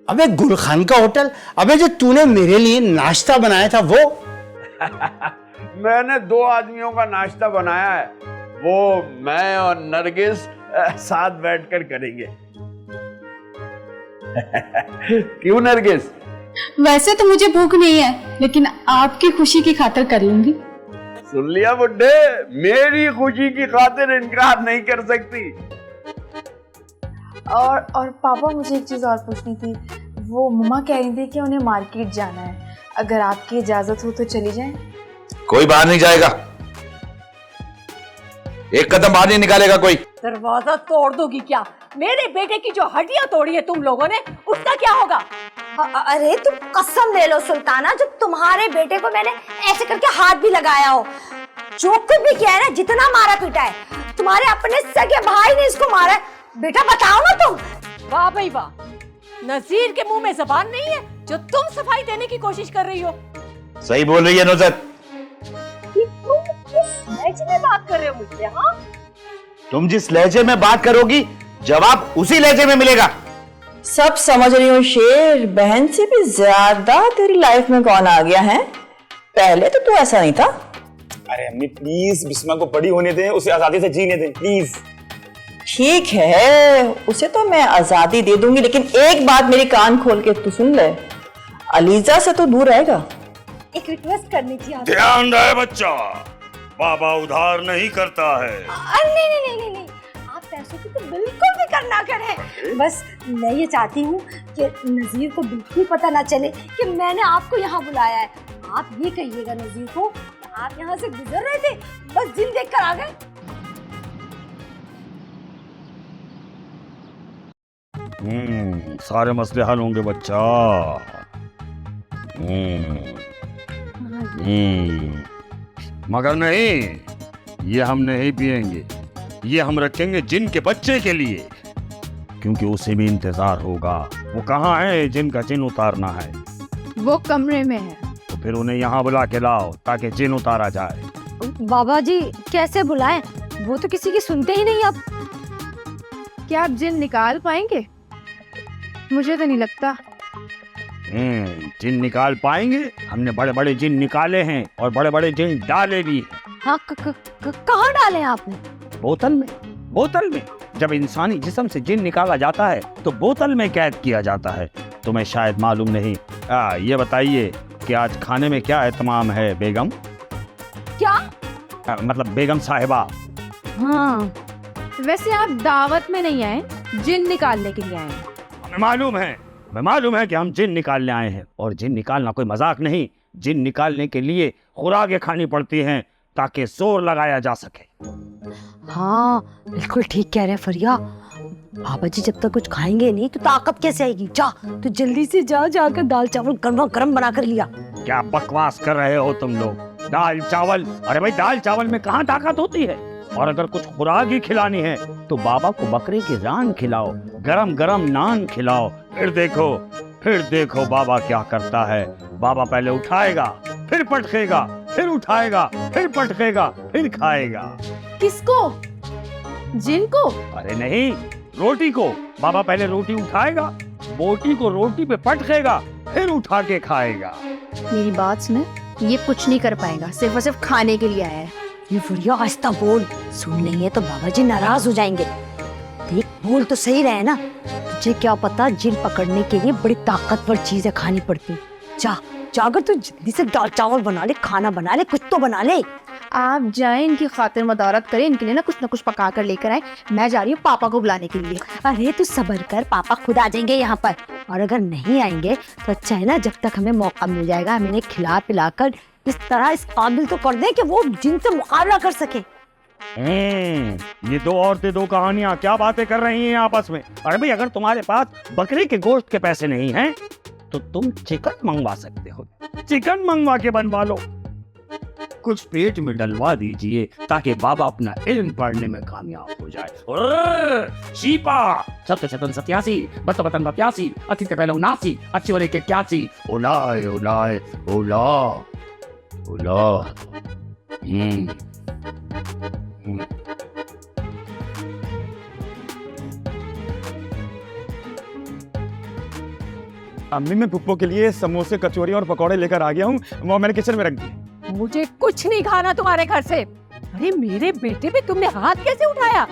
अबे गुलखान का होटल, अबे जो तूने मेरे लिए नाश्ता बनाया था वो। मैंने 2 आदमियों का नाश्ता बनाया है, वो मैं और नरगिस साथ बैठकर करेंगे। क्यों नरगिस? वैसे तो मुझे भूख नहीं है, लेकिन आपकी खुशी की खातिर कर लूंगी। सुन लिया बुड्ढे, मेरी खुशी की खातिर इनकार नहीं कर सकती। और पापा, मुझे एक चीज़ और पूछनी थी। वो मम्मा कह रही थी कि उन्हें मार्केट जाना है, अगर आपकी इजाज़त हो तो चली जाएं। कोई बाहर नहीं जाएगा, एक कदम बाहर नहीं निकालेगा कोई। दरवाजा तोड़ दोगी क्या? मेरे बेटे की जो हड्डियां तोड़ी है तुम लोगों ने, उसका क्या होगा? अरे तुम कसम ले लो सुल्ताना, जब तुम्हारे बेटे को मैंने ऐसे करके हाथ भी लगाया हो, जो कुछ भी किया है ना, जितना मारा पीटा है, तुम्हारे अपने सगे भाई ने इसको मारा है। बेटा बताओ ना तुम। वाह भाई वाह, नजीर के मुंह में जबान नहीं है जो तुम सफाई देने की कोशिश कर रही हो। सही बोल रही है नुसरत। तुम किस लहजे में बात कर रहे हो मुझसे? हाँ, तुम जिस लहजे में बात करोगी, जवाब उसी लहजे में मिलेगा। सब समझ रही हूँ शेर, बहन से भी ज्यादा तेरी लाइफ में कौन आ गया है? पहले तो तू ऐसा नहीं था। अरे अम्मी प्लीज बिस्मा को बड़ी होने दें, उसे आजादी से जीने दें प्लीज। ठीक है, उसे तो मैं आजादी दे दूंगी, लेकिन एक बात मेरी कान खोल के तू सुन ले, अलीजा से तो दूर रहेगा। एक रिक्वेस्ट करनी थी आपसे। ध्यान रहे बच्चा, बाबा उधार नहीं करता है। नहीं नहीं नहीं नहीं, आप पैसों की तो बिल्कुल फिक्र ना करें। बस मैं ये चाहती हूँ कि नजीर को बिल्कुल पता ना चले कि मैंने आपको यहाँ बुलाया है। आप ये कहिएगा नजीर को, आप यहाँ से गुजर रहे थे, बस जिन देख कर आ गए। सारे मसले हल होंगे बच्चा। मगर नहीं, ये हम नहीं पिएंगे, ये हम रखेंगे जिन के बच्चे के लिए, क्योंकि उसे भी इंतजार होगा। वो कहाँ है? जिन का जिन उतारना है। वो कमरे में है। तो फिर उन्हें यहाँ बुला के लाओ ताकि जिन उतारा जाए। बाबा जी कैसे बुलाएं, वो तो किसी की सुनते ही नहीं। अब क्या आप जिन निकाल पाएंगे? मुझे तो नहीं लगता। जिन निकाल पाएंगे? हमने बड़े बड़े जिन निकाले हैं और बड़े बड़े जिन डाले भी हैं। हाँ, कहाँ डाले आपने? बोतल में। बोतल में जब इंसानी जिस्म से जिन निकाला जाता है तो बोतल में कैद किया जाता है। तुम्हें शायद मालूम नहीं। ये बताइए कि आज खाने में क्या एहतमाम है बेगम? क्या? मतलब बेगम साहिबा। हाँ, वैसे आप दावत में नहीं आए, जिन निकालने के लिए आए हैं। हमें मालूम है कि हम जिन निकालने आए हैं, और जिन निकालना कोई मजाक नहीं। जिन निकालने के लिए खुराकें खानी पड़ती हैं ताकि जोर लगाया जा सके। हाँ बिल्कुल ठीक कह रहे हैं फरिया। बाबा जी जब तक कुछ खाएंगे नहीं तो ताकत कैसे आएगी? जा तो जल्दी से जाकर दाल चावल गर्मा गर्म बना कर लिया। क्या बकवास कर रहे हो तुम लोग? दाल चावल? अरे भाई, दाल चावल में कहाँ ताकत होती है? और अगर कुछ खुराक ही खिलानी है तो बाबा को बकरे की रान खिलाओ, गरम गरम नान खिलाओ। फिर देखो बाबा क्या करता है। बाबा पहले उठाएगा, फिर पटकेगा, फिर उठाएगा, फिर पटकेगा, फिर खाएगा। किसको? जिन को? अरे नहीं, रोटी को। बाबा पहले रोटी उठाएगा, बोटी को रोटी पे पटकेगा, फिर उठा के खाएगा। मेरी बात सुने, ये कुछ नहीं कर पाएगा, सिर्फ और सिर्फ खाने के लिए आया है। ये फरिया आहिस्ता बोल, सुन लेंगे तो बाबा जी नाराज हो जाएंगे। देख बोल तो सही रहे ना। तुझे क्या पता, जिन पकड़ने के लिए बड़ी ताकतवर चीजें खानी पड़ती। जाकर तू जल्दी से दाल चावल बना ले, खाना बना ले, कुछ तो बना ले। आप जाएं, इनकी खातिर मदारत करें, इनके लिए ना कुछ पका कर लेकर आए। मैं जा रही हूँ पापा को बुलाने के लिए। अरे तू सब्र कर, पापा खुद आ जाएंगे यहाँ पर। और अगर नहीं आएंगे तो अच्छा है ना, जब तक हमें मौका मिल जाएगा, हम इन्हें खिला पिला कर इस तरह इस काबिल तो कर दे कि वो जिनसे मुकाबला कर सके। ये दो औरतें, दो कहानियां क्या बातें कर रही हैं आपस में? अरे भाई, अगर तुम्हारे पास बकरे के गोश्त के पैसे नहीं हैं तो तुम चिकन मंगवा सकते हो। चिकन मंगवा के बनवा लो, कुछ पेट में डलवा दीजिए ताकि बाबा अपना इल्म पढ़ने में कामयाब हो जाए। शीपा सत्य शतन सत्यासी, बत बतन बत्यासी, अति के पहले उनासी, अच्छी वाले के क्यासी, उलाए उलाए उला उला। अम्मी मैं पुप्पो के लिए समोसे कचौरी और पकौड़े लेकर आ गया हूँ, वो मैंने किचन में रख दिए। मुझे कुछ नहीं खाना तुम्हारे घर से। अरे मेरे बेटे पे तुमने हाथ कैसे उठाया?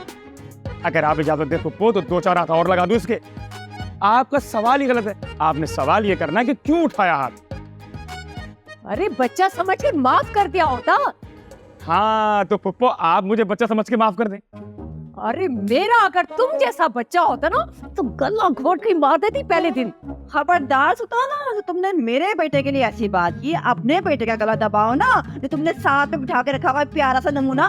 अगर आप इजाजत दे पुप्पो तो 2-4 हाथ और लगा दूं इसके। आपका सवाल ही गलत है। आपने सवाल ये करना है कि क्यों उठाया हाथ। अरे बच्चा समझ के माफ कर दिया होता। हाँ तो पुप्पो आप मुझे बच्चा समझ के माफ कर दें। अरे मेरा अगर तुम जैसा बच्चा होता ना तो गला घोट के मार देती पहले दिन। खबरदार सुल्ताना, तुमने मेरे बेटे के लिए ऐसी बात की, अपने बेटे का गला दबाओ ना, जो तुमने साथ में बिठा के रखा हुआ प्यारा सा नमूना।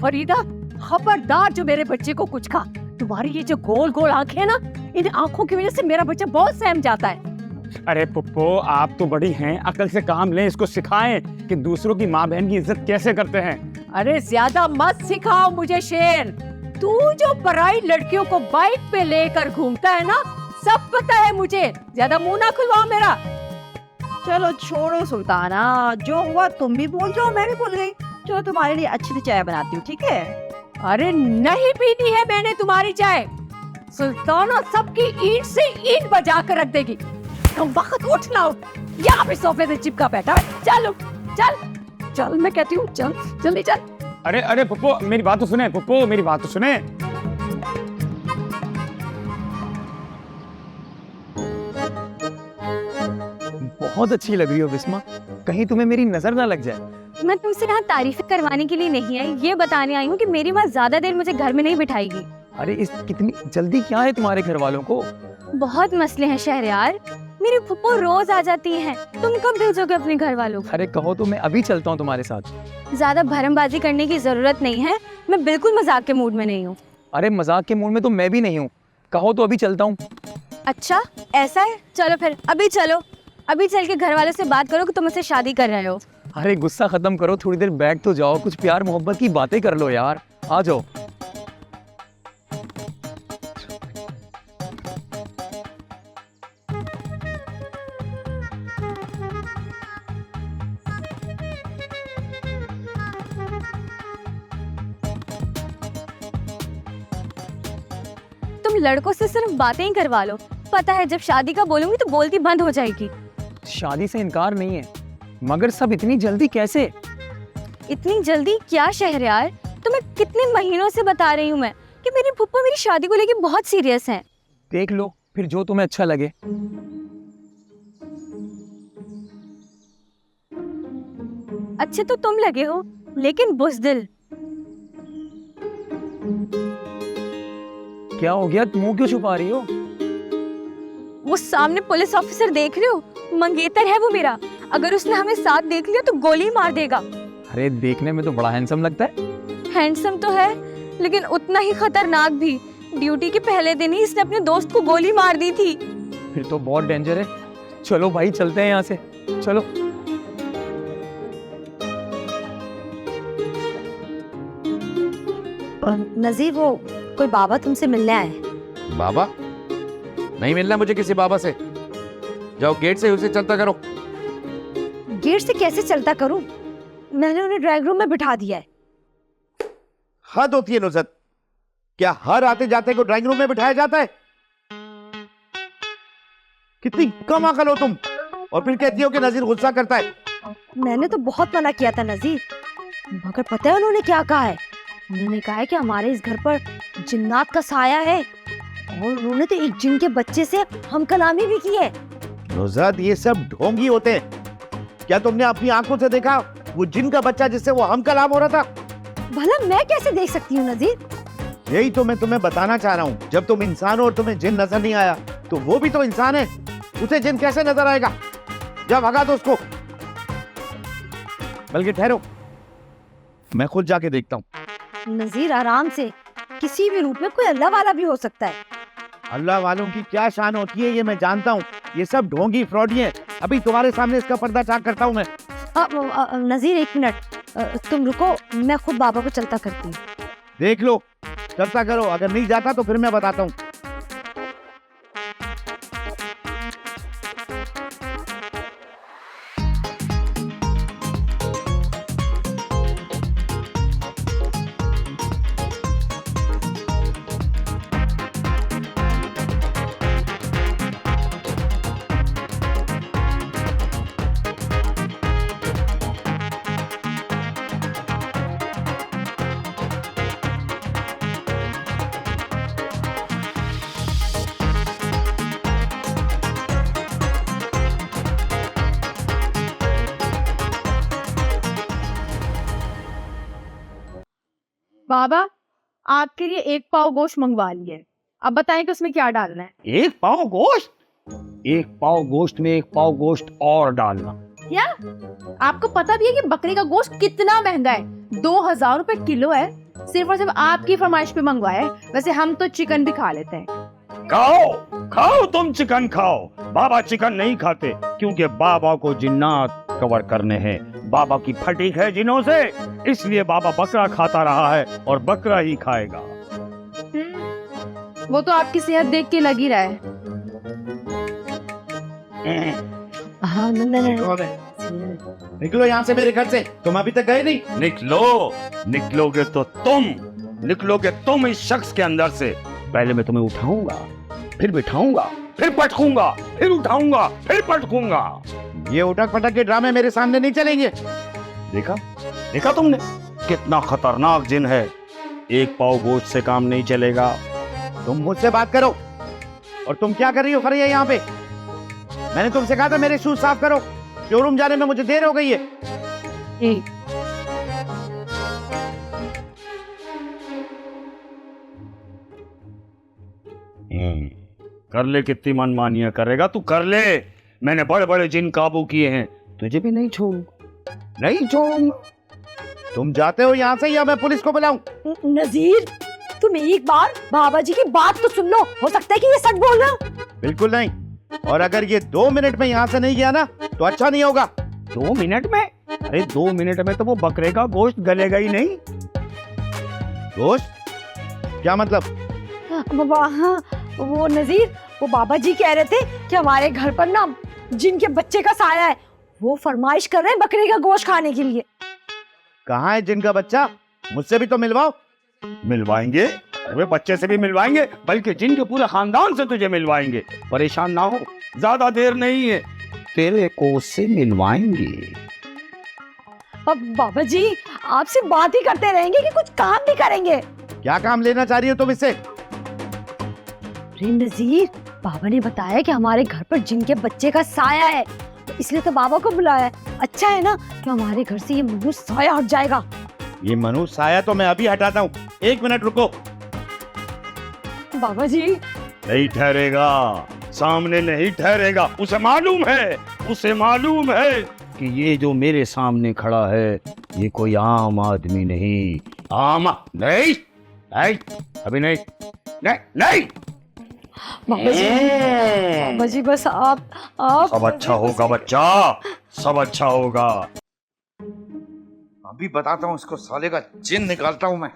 फरीदा खबरदार जो मेरे बच्चे को कुछ कहा। तुम्हारी ये जो गोल गोल आंखें ना, इन आंखों की वजह से मेरा बच्चा बहुत सहम जाता है। अरे पुप्पो आप तो बड़ी हैं, अकल से काम लें, इसको सिखाएं कि दूसरों की माँ बहन की इज्जत कैसे करते हैं। अरे ज्यादा मत सिखाओ मुझे शेर। तू जो पराई लड़कियों को बाइक पे लेकर घूमता है ना, सब पता है मुझे। ज्यादा मुंह ना खुलवाओ मेरा। चलो छोड़ो सुल्ताना, जो हुआ तुम भी भूल जाओ, मैं भी भूल गई। चलो तुम्हारे लिए अच्छी सी चाय बनाती हूँ, ठीक है? अरे नहीं पीनी है मैंने तुम्हारी चाय। सुल्ताना सबकी ईंट से ईंट बजा कर रख देगी। तुम वक्त उठना हो, यहाँ पे सोफे पे चिपका बैठा है। चलो चल चल, मैं कहती हूँ चल, जल्दी चल। अरे अरे पुप्पो मेरी बात तो सुने, पुप्पो मेरी बात तो सुने। बहुत अच्छी लग रही हो बिस्मा, कहीं तुम्हें मेरी नजर ना लग जाए। मैं तुमसे यहाँ तारीफें करवाने के लिए नहीं आई, ये बताने आई हूँ कि मेरी माँ ज्यादा देर मुझे घर में नहीं बिठाएगी। अरे इस कितनी जल्दी क्या है तुम्हारे घर वालों को? बहुत मसले हैं शहरयार, मेरी फुप्पो रोज आ जाती हैं। तुम कब भेजोगे अपने घर वालों को? अरे कहो तो मैं अभी चलता हूँ तुम्हारे साथ। ज्यादा भरमबाजी करने की जरूरत नहीं है, मैं बिल्कुल मजाक के मूड में नहीं हूँ। अरे मजाक के मूड में तो मैं भी नहीं हूँ, कहो तो अभी चलता हूँ। अच्छा ऐसा है, चलो फिर अभी चलो। अभी चल के घर वालों से बात करो कि तुम मुझसे शादी कर रहे हो। अरे गुस्सा खत्म करो, थोड़ी देर बैठ तो जाओ, कुछ प्यार मोहब्बत की बातें कर लो यार, आ जाओ। तुम लड़कों से सिर्फ बातें ही करवा लो, पता है जब शादी का बोलूंगी तो बोलती बंद हो जाएगी। शादी से इनकार नहीं है, मगर सब इतनी जल्दी कैसे? इतनी जल्दी क्या शहरयार, तुम्हें कितने महीनों से बता रही हूँ मैं कि मेरी फुप्पो मेरी शादी को लेके बहुत सीरियस है। देख लो फिर जो तुम्हें अच्छा लगे। अच्छे तो तुम लगे हो, लेकिन बुज़दिल। क्या हो गया, मुंह क्यों छुपा रही हो? वो सामने पुलिस ऑफिसर देख रहे हो, मंगेतर है वो मेरा। अगर उसने हमें साथ देख लिया तो गोली मार देगा। अरे देखने में तो बड़ा हैंडसम लगता है। हैंडसम तो है, लेकिन उतना ही खतरनाक भी। ड्यूटी के पहले दिन ही इसने अपने दोस्त को गोली मार दी थी। फिर तो बहुत डेंजर है। चलो भाई चलते हैं यहाँ से, चलो। नजीर, वो कोई बाबा तुमसे मिलने आए। बाबा? नहीं मिलना मुझे किसी बाबा से। जाओ गेट से उसे चलता करो। गेट से कैसे चलता करूं? मैंने उन्हें ड्राइंग रूम में बिठा दिया है। हद होती है नुसरत, क्या हर आते जाते को ड्राइंग रूम में बिठाया जाता है? कितनी कम अकल हो तुम, और फिर कहती हो कि नजीर गुस्सा करता है। मैंने तो बहुत मना किया था नजीर, मगर पता है उन्होंने क्या कहा है? उन्होंने कहा है कि हमारे इस घर पर जिन्नात का साया है, और उन्होंने तो एक जिन के बच्चे से हम कलामी भी की है। नुसरत ये सब ढोंगी होते हैं। क्या तुमने अपनी आंखों से देखा वो जिन का बच्चा जिससे वो हम कलाम हो रहा था? भला मैं कैसे देख सकती हूँ नजीर? यही तो मैं तुम्हें बताना चाह रहा हूँ। जब तुम इंसान हो और तुम्हें जिन नजर नहीं आया, तो वो भी तो इंसान है, उसे जिन कैसे नजर आएगा? जा भगा दो उसको। बल्कि ठहरो, मैं खुद जाके देखता हूँ। नजीर आराम से, किसी भी रूप में कोई अल्लाह वाला भी हो सकता है। अल्लाह वालों की क्या शान होती है ये मैं जानता हूँ। ये सब ढोंगी फ्रॉडी हैं। अभी तुम्हारे सामने इसका पर्दा चाक करता हूँ मैं। नजीर एक मिनट, तुम रुको, मैं खुद बाबा को चलता करती हूँ। देख लो, चलता करो, अगर नहीं जाता तो फिर मैं बताता हूँ। बाबा आपके लिए 1 पाव गोश्त मंगवा लिए, अब बताएं कि उसमें क्या डालना है। 1 पाव गोश्त? 1 पाव गोश्त में 1 पाव गोश्त और डालना। क्या आपको पता भी है कि बकरी का गोश्त कितना महंगा है? 2000 रुपए किलो है। सिर्फ और सिर्फ आपकी फरमाइश पे मंगवाया है। वैसे हम तो चिकन भी खा लेते हैं। खाओ खाओ, तुम चिकन खाओ। बाबा चिकन नहीं खाते क्योंकि बाबा को जिन्नात कवर करने हैं। बाबा की फटीक है जिनों से, इसलिए बाबा बकरा खाता रहा है और बकरा ही खाएगा। वो तो आपकी सेहत देख के लग ही रहा है। हाँ निकलो यहाँ से मेरे घर से, तुम अभी तक गए नहीं। निकलोगे तो तुम इस शख्स के अंदर से। पहले मैं तुम्हें उठाऊंगा, फिर बिठाऊंगा, फिर पटकूंगा, फिर उठाऊंगा, फिर पटकूंगा। ये उठक पटक के ड्रामे मेरे सामने नहीं चलेंगे। देखा तुमने कितना खतरनाक जिन है। 1 पाव गोश्त से काम नहीं चलेगा। तुम मुझसे बात करो। और तुम क्या कर रही हो फरिया यहाँ पे? मैंने तुमसे कहा था मेरे शूज साफ करो। शोरूम जाने में मुझे देर हो गई है। कर ले, कितनी मनमानियां करेगा तू, कर ले। मैंने बड़े बड़े जिन काबू किए हैं, तुझे भी नहीं छोड़ूंगा। तुम जाते हो यहाँ से या मैं पुलिस को बुलाऊं? नजीर, तुम एक बार बाबा जी की बात तो सुन लो, हो सकता है कि ये सच बोल रहा हूं। बिल्कुल नहीं। और अगर ये 2 मिनट में यहाँ से नहीं गया ना तो अच्छा नहीं होगा। 2 मिनट में? अरे 2 मिनट में तो वो बकरे का गोश्त गलेगा ही नहीं। गोश्त? क्या मतलब? वो नजीर, वो बाबा जी कह रहे थे कि हमारे घर पर ना जिनके बच्चे का साया है, वो फरमाइश कर रहे हैं बकरे का गोश्त खाने के लिए। कहाँ है जिनका बच्चा? मुझसे भी तो मिलवाओ। मिलवाएंगे, वे बच्चे से भी मिलवाएंगे, बल्कि जिनके पूरे खानदान से तुझे मिलवाएंगे। परेशान ना हो, ज्यादा देर नहीं है, तेरे को उससे मिलवाएंगे। अब बाबा जी आपसे बात ही करते रहेंगे कि कुछ काम भी करेंगे? क्या काम लेना चाह रही हो तुम इससे? नजीर, बाबा ने बताया कि हमारे घर पर जिनके बच्चे का साया है, तो इसलिए तो बाबा को बुलाया है। अच्छा है ना कि हमारे घर से ये मनुष्य साया हट जाएगा। ये मनुष्य साया तो मैं अभी हटाता हूँ। 1 मिनट रुको। बाबा जी नहीं ठहरेगा, सामने नहीं ठहरेगा। उसे मालूम है कि ये जो मेरे सामने खड़ा है ये कोई आम आदमी नहीं। नहीं, अभी नहीं। बाबा जी बस आप सब अच्छा होगा बच्चा, सब अच्छा होगा। अभी बताता हूँ इसको, साले का जिन निकालता हूँ मैं।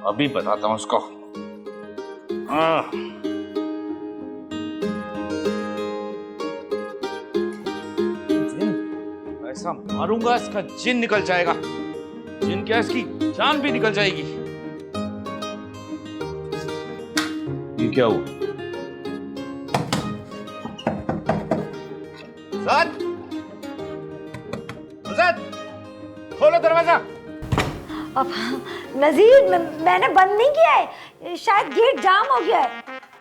अभी बताता हूँ उसको। जिन ऐसा मारूंगा इसका जिन निकल जाएगा। जिन क्या, इसकी जान भी निकल जाएगी। ये क्या हुआ? खोलो दरवाजा। अब नजीर, मैंने बंद नहीं किया है, शायद गेट जाम हो गया है।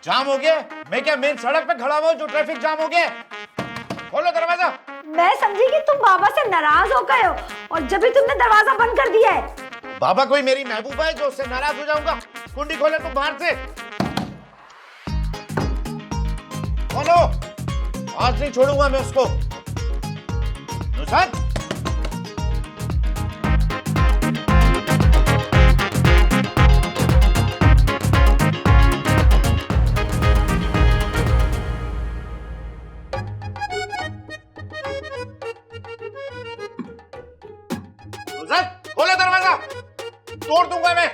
जाम हो गया? मैं क्या मेन सड़क पे खड़ा हुआ जो ट्रैफिक जाम हो गया? खोलो दरवाजा। मैं समझी कि तुम बाबा से नाराज हो गए हो और जब भी तुमने दरवाजा बंद कर दिया है। बाबा कोई मेरी महबूबा है जो उससे नाराज हो जाऊंगा? कुंडी खोले तुम बाहर से। खोलो, आज नहीं छोड़ूंगा मैं उसको। नुसरत, खोलो दरवाजा, तोड़ दूंगा मैं।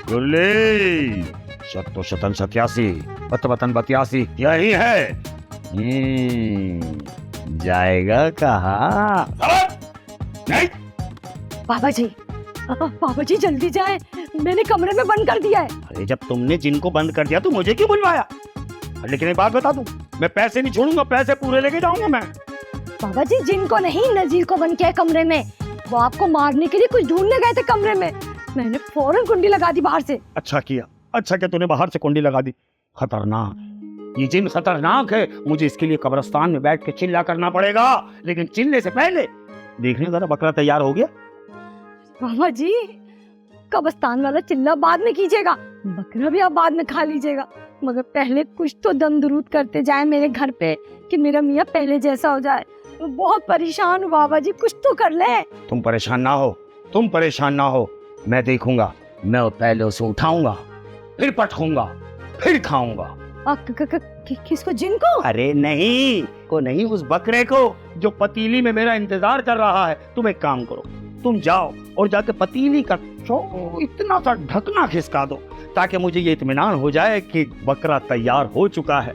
गुल्ली, शतो शतन 87, बतन 82, यही है। जाएगा कहाँ? नहीं। बाबा जी जल्दी जाए, मैंने कमरे में बंद कर दिया है। अरे जब तुमने जिनको बंद कर दिया तो मुझे क्यों बुलवाया? लेकिन एक बात बता दूं, मैं पैसे नहीं छोड़ूंगा, पैसे पूरे लेके जाऊंगा मैं। बाबा जी जिनको नहीं, नजीर को बंद किया कमरे में। वो आपको मारने के लिए कुछ ढूंढने गए थे कमरे में। मैंने फौरन कुंडी लगा दी बाहर से। अच्छा किया तूने बाहर से कुंडी लगा दी। खतरनाक, ये जिन खतरनाक है, मुझे इसके लिए कब्रिस्तान में बैठ के चिल्ला करना पड़ेगा। लेकिन चिल्ले से पहले देखने जरा बकरा तैयार हो गया। बाबा जी, कब्रिस्तान वाला चिल्ला बाद में कीजिएगा, बकरा भी आप बाद में खा लीजिएगा, मगर पहले कुछ तो दम दुरूद करते जाए मेरे घर पे कि मेरा मियाँ पहले जैसा हो जाए। मैं बहुत परेशान हूँ बाबा जी, कुछ तो कर ले। तुम परेशान ना हो, तुम परेशान ना हो, मैं देखूंगा। मैं पहले उसे उठाऊंगा, फिर पटकूंगा, फिर खाऊंगा। किसको? जिनको? अरे नहीं को नहीं, उस बकरे को जो पतीली में मेरा इंतजार कर रहा है। तुम एक काम करो, तुम जाओ और जाके पतीली का इतना सा ढकना खिसका दो ताकि मुझे ये इत्मीनान हो जाए कि बकरा तैयार हो चुका है।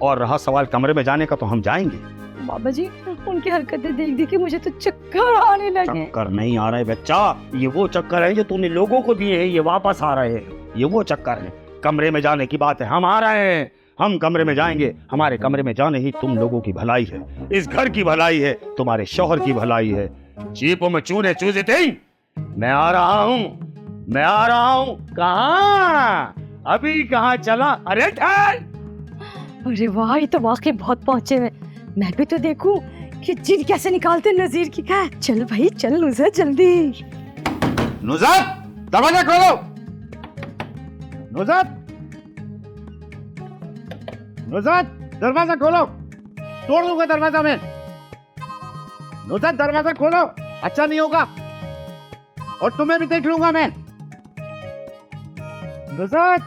और रहा सवाल कमरे में जाने का, तो हम जाएंगे। बाबा जी, उनकी हरकतें देख देख के मुझे तो चक्कर आने लगे। चक्कर नहीं आ रहे बच्चा, ये वो चक्कर है जो तूने लोगों को दिए हैं, ये वापस आ रहे हैं। ये वो चक्कर है। कमरे में जाने की बात है, हम आ रहे हैं, हम कमरे में जाएंगे। हमारे कमरे में जाने ही तुम लोगों की भलाई है, इस घर की भलाई है, तुम्हारे शौहर की भलाई है। चीपों में चूने चूसे थे। मैं आ रहा हूँ, मैं आ रहा हूँ। कहाँ? अभी कहाँ चला? अरे ठहर। अरे वाह, ये तो वाकई बहुत पहुंचे हुए। मैं भी तो देखूं कि जिन कैसे निकालते नजीर की। क्या? चल भाई चल नुज़रत, जल्दी। नुज़रत, दरवाजा खोलो। नुज़रत, नुज़रत, दरवाजा खोलो। तोड़ दूंगा दरवाजा मैं। नुज़रत, दरवाजा खोलो, अच्छा नहीं होगा। और तुम्हें भी देख लूंगा मैं। नुज़रत,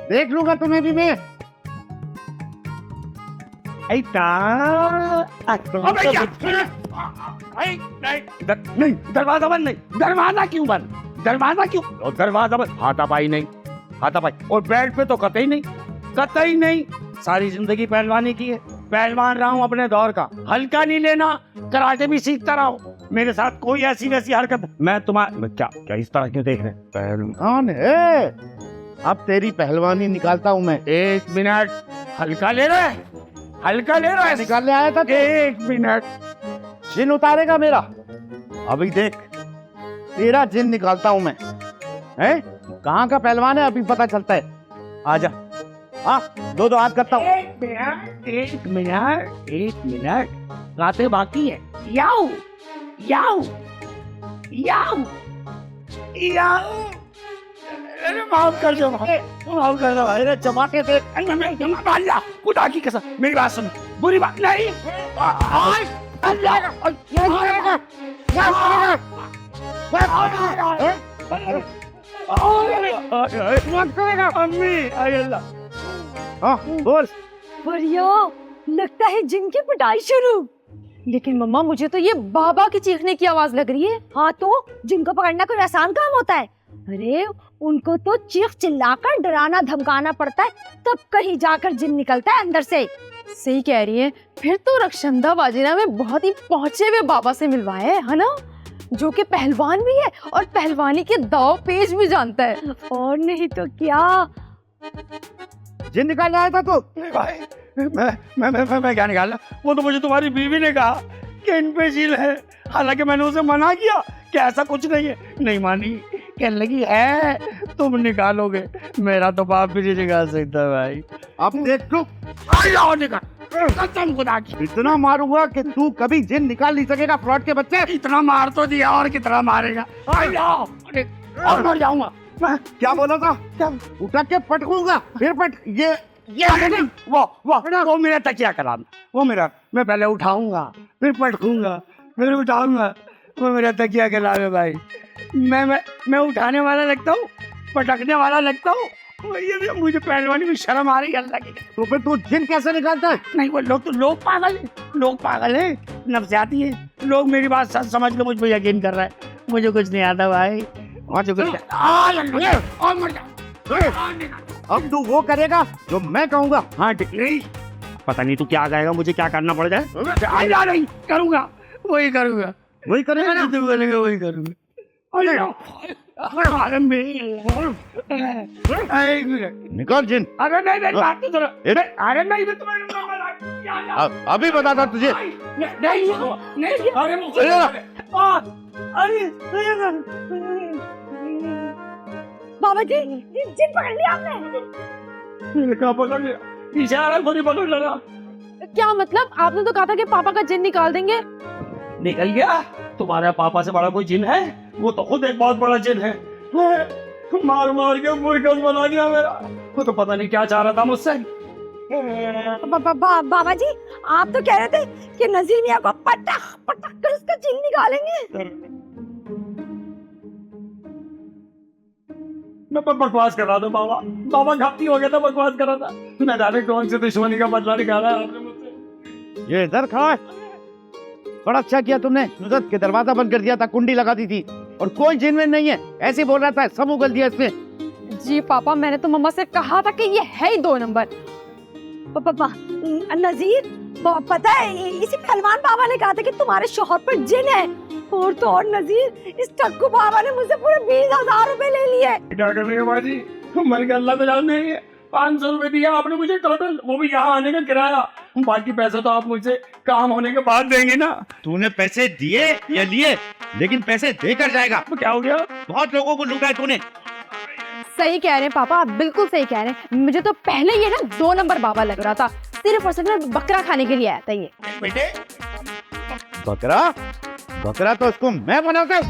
देख लूंगा तुम्हें भी मैं। नहीं, दरवाजा बंद नहीं। दरवाजा क्यों बंद? दरवाजा क्यों? और दरवाजा बंद, हाथापाई नहीं, हाथापाई। और बेड पे तो कतई नहीं, कतई नहीं। सारी जिंदगी पहलवानी की है, पहलवान रहा हूँ अपने दौर का। हल्का नहीं लेना, कराटे भी सीखता रहा हूँ। मेरे साथ कोई ऐसी वैसी हरकत। मैं तुम्हारा क्या इस तरह क्यों देख रहे? पहलवान है, अब तेरी पहलवानी निकालता हूँ मैं। एक मिनट, हल्का ले रहा है, हल्का ले रहा है। निकालने आया था। एक मिनट, जिन उतारेगा मेरा। अभी देख, तेरा जिन निकालता हूँ मैं। हैं? कहाँ का पहलवान है अभी पता चलता है। आजा, हाँ, दो दो हाथ करता हूँ। एक मिनट, एक मिनट, एक मिनट, रातें बाकी है। याओ याओ याओ याओ। अरे माफ कर दो, माफ कर दो भाई। अरे चमाके से अल्लाह, खुदा की कसम, मेरी बात सुन, बुरी बात नहीं। अम्मी, अल्लाह। हाँ, बोल। बढ़िया, लगता है जिनकी पिटाई शुरू। लेकिन मम्मा, मुझे तो ये बाबा की चीखने की आवाज लग रही है। हाँ तो जिनको पकड़ना कोई आसान काम होता है? अरे उनको तो चीख चिल्लाकर डराना धमकाना पड़ता है, तब कहीं जाकर जिन निकलता है अंदर से। सही कह रही है। फिर तो रक्षंदा बाजीरा में बहुत ही पहुंचे हुए बाबा से मिलवाए है ना, जो कि पहलवान भी है और पहलवानी के दाव पेच भी जानता है। और नहीं तो क्या। जिन निकालने आया था तू? भाई, मैं क्या निकाला? वो तो मुझे तुम्हारी बीवी ने कहा कि इन पे झील है। हालांकि मैंने उसे मना किया कि ऐसा कुछ नहीं है। नहीं मानी, कहने लगी है तुम निकालोगे। मेरा तो बाप भी नहीं निकाल सकता भाई। अब देख तू, कसम खुदा की, इतना मारूंगा कि तू कभी जिन निकाल नहीं सकेगा। फ्रॉड के बच्चे, इतना मार तो दिया, और कितना मारेगा? और मर जाऊंगा। क्या बोला था? क्या? उठा के पटकूंगा, फिर पट। ये वो मेरा तकिया कराना, वो मेरा, मैं पहले उठाऊंगा, फिर पटकूंगा, फिर उठाऊंगा। वो मेरा तकिया करावे भाई। मैं उठाने वाला लगता हूँ, पटकने वाला लगता हूँ। ये मुझे पहलवानी में शर्म आ रही है अल्लाह की। तो फिर तू जिन कैसे निकालता है? नहीं, वो लोग पागल है, लोग पागल है, नफसियाती है। लोग मेरी बात सच समझ के मुझ पर यकीन कर रहा है। मुझे कुछ नहीं आता भाई, मुझे कुछ। और मर जा। अब तू वो करेगा जो मैं कहूँगा। हाँ ठीक नहीं, पता नहीं तू क्या कहेगा, मुझे क्या करना पड़ जाए। नहीं करूँगा, वही करूँगा, वही करेगा ना? तू बोलेगा वही करूँगा। निकाल जिन। अरे नहीं, बात तो सुनो। अरे नहीं, अभी बताता तुझे। बाबा जी, जिन पकड़ लिया आपने। मैंने कहा पकड़ लिया, पीछे आ रहा खुद ही पकड़ लगा। क्या मतलब? आपने तो कहा था कि पापा का जिन निकाल देंगे। निकल गया? तुम्हारे पापा से बड़ा कोई जिन है? वो तो खुद एक बहुत बड़ा जिन है। मार मार के मुर्गन बना दिया मेरा। वो तो पता नहीं क्या चाह रहा था मुझसे। बाबा जी, आप तो कह रहे थे कि नजीर मियां को पटक पटक कर उसका जिन निकालेंगे। मैं बकवास कर रहा था बाबा। बाबा घाती हो गया था, बकवास कर रहा था। मैं जाने कौन से दुश्मनी का बदला निकाला है आपने मुझसे। ये इधर खड़ा है। बड़ा अच्छा किया तुमने, नुसरत के दरवाजा बंद कर दिया था, कुंडी लगा दी थी, और कोई जिन में नहीं है ऐसे बोल रहा था, सब उगल दिया इसने। जी पापा, मैंने तो मम्मा से कहा था कि ये है ही 2 नंबर। पापा नजीर, पता है इसी पहलवान बाबा ने कहा था कि तुम्हारे शौहर पर जिन है। और तो और नजीर, इस टक्कू बाबा ने मुझसे पूरे 20,000 रुपए ले लिए। क्या कर रही है बाजी? मर के अल्लाह तो जान नहीं है। 500 रुपए दिया आपने मुझे टोटल, वो भी यहाँ आने का किराया। बाकी पैसे तो आप मुझे काम होने के बाद देंगे ना। तूने पैसे दिए या लिए, लेकिन पैसे देकर जाएगा। तो क्या हो गया? बहुत लोगों को लूटा है तूने। सही कह रहे हैं पापा, आप बिल्कुल सही कह रहे हैं। मुझे तो पहले ये ना 2 नंबर बाबा लग रहा था। सिर्फ और सिर्फ बकरा खाने के लिए आया था ये। बेटे, बकरा बकरा तो उसको मैं बनाता हूँ।